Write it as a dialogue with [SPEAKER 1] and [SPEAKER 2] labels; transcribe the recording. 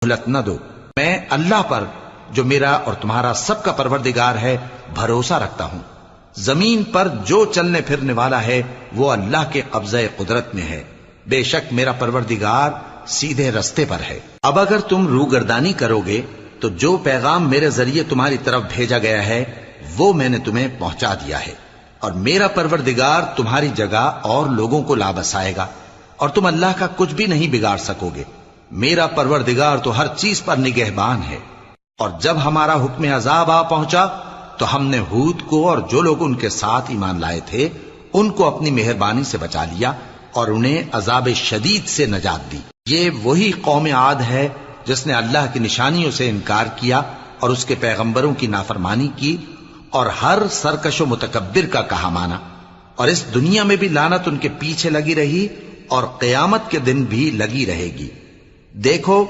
[SPEAKER 1] मोहलत न दो। मैं अल्लाह पर, जो मेरा और तुम्हारा सबका परवरदिगार है, भरोसा रखता हूं। जमीन पर जो चलने फिरने वाला है वो अल्लाह के कब्ज़े कुदरत में है। बेशक मेरा परवरदिगार सीधे रस्ते पर है। अब अगर तुम रूगर्दानी करोगे तो जो पैगाम मेरे जरिए तुम्हारी तरफ भेजा गया है वो मैंने तुम्हें पहुंचा दिया है, और मेरा परवरदिगार तुम्हारी जगह और लोगों को ला बसाएगा, और तुम अल्लाह का कुछ भी नहीं बिगाड़ सकोगे। मेरा परवरदिगार तो हर चीज पर निगहबान है। और जब हमारा हुक्म अजाब आ पहुंचा तो हमने हूद को और जो लोग उनके साथ ईमान लाए थे उनको अपनी मेहरबानी से बचा लिया और उन्हें अजाब शदीद से नजात दी। ये वही कौम आद है जिसने अल्लाह की निशानियों से इनकार किया और उसके पैगंबरों की नाफरमानी की और हर सरकशो मुतकब्बिर का कहा माना, और इस दुनिया में भी लानत उनके पीछे लगी रही और क़यामत के दिन भी लगी रहेगी। देखो